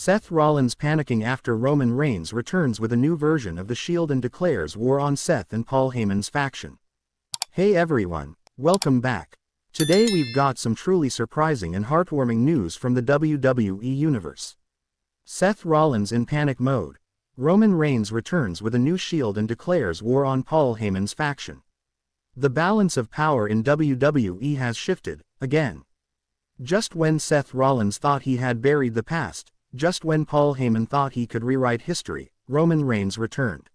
Seth Rollins panicking after Roman Reigns returns with a new version of the Shield and declares war on Seth and Paul Heyman's faction. Hey everyone, welcome back. Today we've got some truly surprising and heartwarming news from the WWE Universe. Seth Rollins in panic mode. Roman Reigns returns with a new Shield and declares war on Paul Heyman's faction. The balance of power in WWE has shifted, again. Just when Seth Rollins thought he had buried the past, just when Paul Heyman thought he could rewrite history, Roman Reigns returned.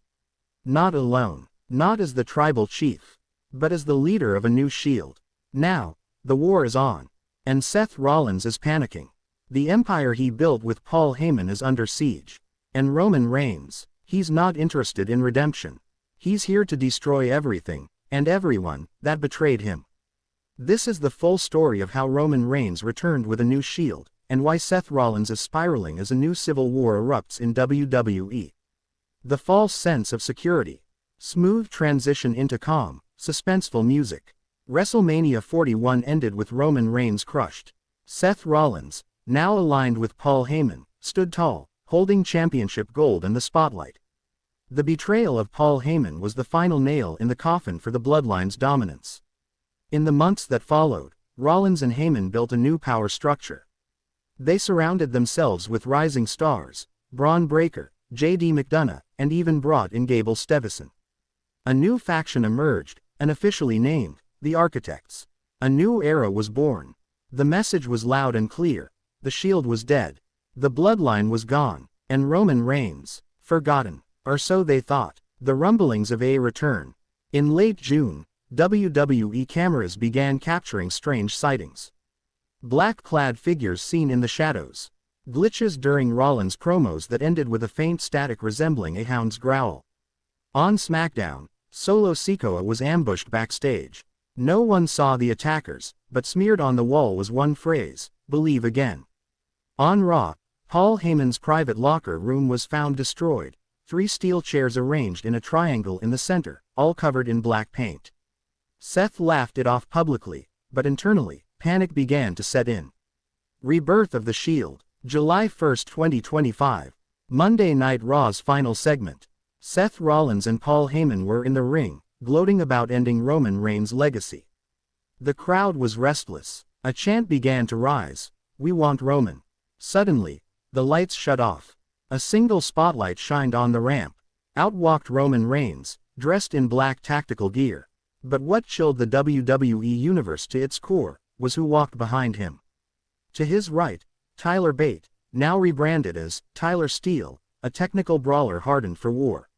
Not alone, not as the tribal chief, but as the leader of a new Shield. Now, the war is on, and Seth Rollins is panicking. The empire he built with Paul Heyman is under siege. And Roman Reigns, he's not interested in redemption. He's here to destroy everything, and everyone, that betrayed him. This is the full story of how Roman Reigns returned with a new Shield, and why Seth Rollins is spiraling as a new civil war erupts in WWE. The false sense of security. Smooth transition into calm, suspenseful music. WrestleMania 41 ended with Roman Reigns crushed. Seth Rollins, now aligned with Paul Heyman, stood tall, holding championship gold in the spotlight. The betrayal of Paul Heyman was the final nail in the coffin for the Bloodline's dominance. In the months that followed, Rollins and Heyman built a new power structure. They surrounded themselves with rising stars, Braun Breaker, J.D. McDonough, and even brought in Gable Steveson. A new faction emerged, unofficially named the Architects. A new era was born. The message was loud and clear: the Shield was dead, the Bloodline was gone, and Roman Reigns, forgotten, or so they thought. The rumblings of a return. In late June, WWE cameras began capturing strange sightings. Black-clad figures seen in the shadows. Glitches during Rollins' promos that ended with a faint static resembling a hound's growl. On SmackDown, Solo Sikoa was ambushed backstage. No one saw the attackers, but smeared on the wall was one phrase: "Believe again." On Raw, Paul Heyman's private locker room was found destroyed, 3 steel chairs arranged in a triangle in the center, all covered in black paint. Seth laughed it off publicly, but internally, panic began to set in. Rebirth of the Shield, July 1, 2025. Monday Night Raw's final segment. Seth Rollins and Paul Heyman were in the ring, gloating about ending Roman Reigns' legacy. The crowd was restless. A chant began to rise: "We want Roman." Suddenly, the lights shut off. A single spotlight shined on the ramp. Out walked Roman Reigns, dressed in black tactical gear. But what chilled the WWE Universe to its core was who walked behind him. To his right, Tyler Bate, now rebranded as Tyler Steele, a technical brawler hardened for war.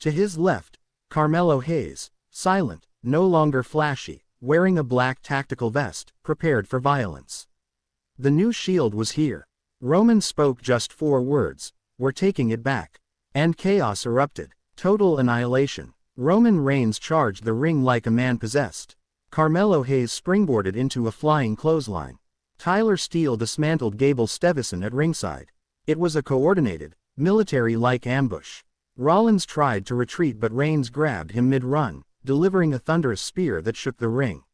To his left, Carmelo Hayes, silent, no longer flashy, wearing a black tactical vest, prepared for violence. The new Shield was here. Roman spoke just 4 words: "We're taking it back." And chaos erupted. Total annihilation. Roman Reigns charged the ring like a man possessed. Carmelo Hayes springboarded into a flying clothesline. Tyler Steele dismantled Gable Steveson at ringside. It was a coordinated, military-like ambush. Rollins tried to retreat, but Reigns grabbed him mid-run, delivering a thunderous spear that shook the ring.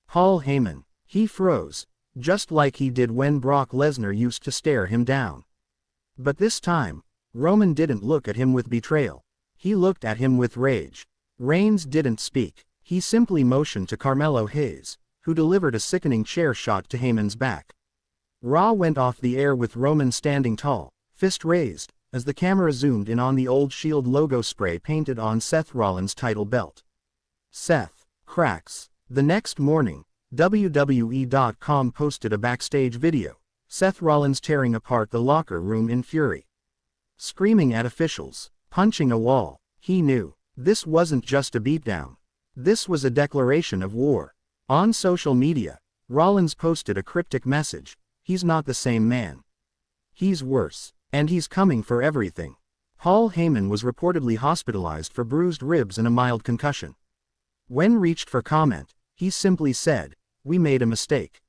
Paul Heyman, he froze, just like he did when Brock Lesnar used to stare him down. But this time, Roman didn't look at him with betrayal. He looked at him with rage. Reigns didn't speak. He simply motioned to Carmelo Hayes, who delivered a sickening chair shot to Heyman's back. Raw went off the air with Roman standing tall, fist raised, as the camera zoomed in on the old Shield logo spray painted on Seth Rollins' title belt. Seth cracks. The next morning, WWE.com posted a backstage video: Seth Rollins tearing apart the locker room in fury. Screaming at officials, punching a wall. He knew. This wasn't just a beatdown. This was a declaration of war. On social media, Rollins posted a cryptic message: "He's not the same man. He's worse. And he's coming for everything." Paul Heyman was reportedly hospitalized for bruised ribs and a mild concussion. When reached for comment, he simply said, "We made a mistake."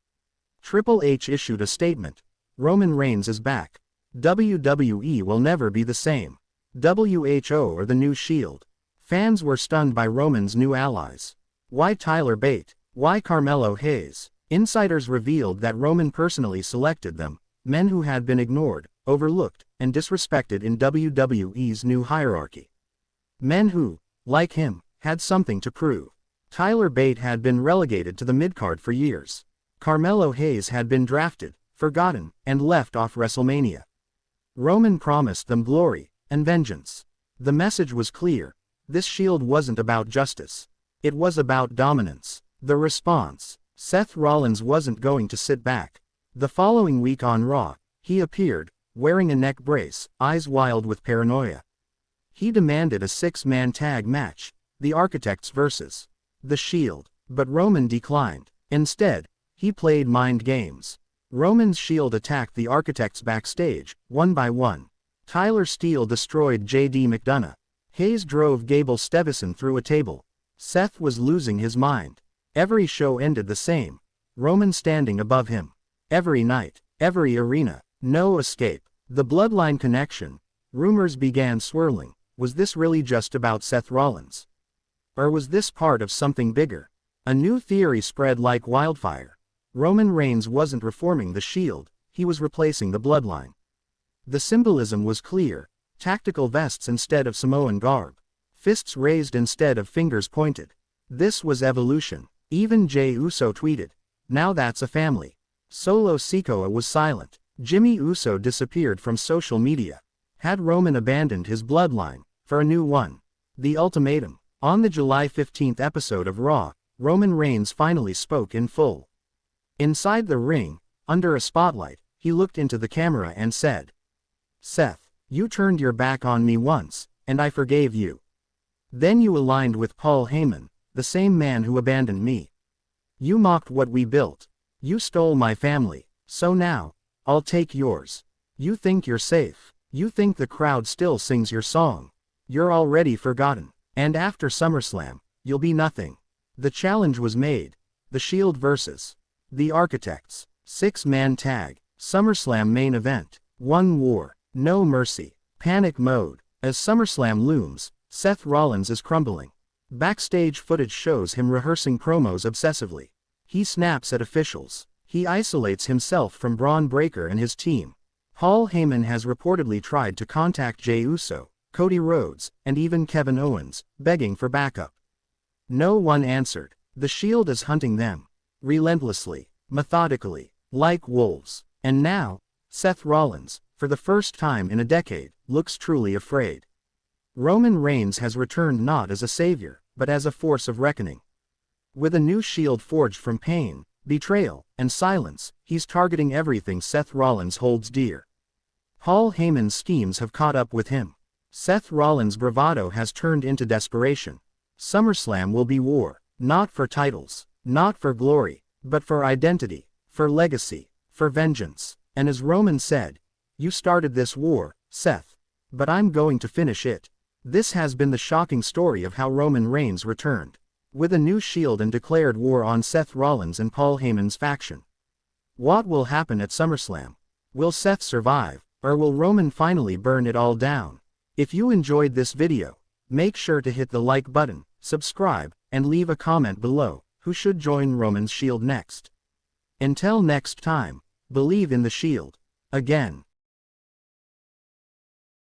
Triple H issued a statement: "Roman Reigns is back. WWE will never be the same. WHO or the new Shield." Fans were stunned by Roman's new allies. Why Tyler Bate? Why Carmelo Hayes? Insiders revealed that Roman personally selected them, men who had been ignored, overlooked, and disrespected in WWE's new hierarchy. Men who, like him, had something to prove. Tyler Bate had been relegated to the midcard for years. Carmelo Hayes had been drafted, forgotten, and left off WrestleMania. Roman promised them glory and vengeance. The message was clear. This Shield wasn't about justice. It was about dominance. The response: Seth Rollins wasn't going to sit back. The following week on Raw, he appeared, wearing a neck brace, eyes wild with paranoia. He demanded a six-man tag match, the Architects vs. The Shield, but Roman declined. Instead, he played mind games. Roman's Shield attacked the Architects backstage, one by one. Tyler Steele destroyed J.D. McDonough. Hayes drove Gable Steveson through a table. Seth was losing his mind. Every show ended the same. Roman standing above him. Every night, every arena, no escape. The Bloodline connection. Rumors began swirling. Was this really just about Seth Rollins? Or was this part of something bigger? A new theory spread like wildfire. Roman Reigns wasn't reforming the Shield, he was replacing the Bloodline. The symbolism was clear: tactical vests instead of Samoan garb, fists raised instead of fingers pointed. This was evolution. Even Jey Uso tweeted, "Now that's a family." Solo Sikoa was silent. Jimmy Uso disappeared from social media. Had Roman abandoned his bloodline for a new one? The ultimatum. On the July 15th episode of Raw, Roman Reigns finally spoke in full. Inside the ring, under a spotlight, he looked into the camera and said, "Seth, you turned your back on me once, and I forgave you. Then you aligned with Paul Heyman, the same man who abandoned me. You mocked what we built. You stole my family, so now, I'll take yours. You think you're safe. You think the crowd still sings your song. You're already forgotten. And after SummerSlam, you'll be nothing." The challenge was made. The Shield vs. The Architects. Six-man tag. SummerSlam main event. One war. No mercy. Panic mode. As SummerSlam looms, Seth Rollins is crumbling. Backstage footage shows him rehearsing promos obsessively. He snaps at officials. He isolates himself from Braun Breaker and his team. Paul Heyman has reportedly tried to contact Jey Uso, Cody Rhodes, and even Kevin Owens, begging for backup. No one answered. The Shield is hunting them. Relentlessly, methodically, like wolves. And now, Seth Rollins, for the first time in a decade, looks truly afraid. Roman Reigns has returned not as a savior, but as a force of reckoning. With a new Shield forged from pain, betrayal, and silence, he's targeting everything Seth Rollins holds dear. Paul Heyman's schemes have caught up with him. Seth Rollins' bravado has turned into desperation. SummerSlam will be war, not for titles, not for glory, but for identity, for legacy, for vengeance. And as Roman said, "You started this war, Seth. But I'm going to finish it." This has been the shocking story of how Roman Reigns returned. With a new Shield and declared war on Seth Rollins and Paul Heyman's faction. What will happen at SummerSlam? Will Seth survive, or will Roman finally burn it all down? If you enjoyed this video, make sure to hit the like button, subscribe, and leave a comment below. Who should join Roman's Shield next? Until next time, believe in the Shield. Again.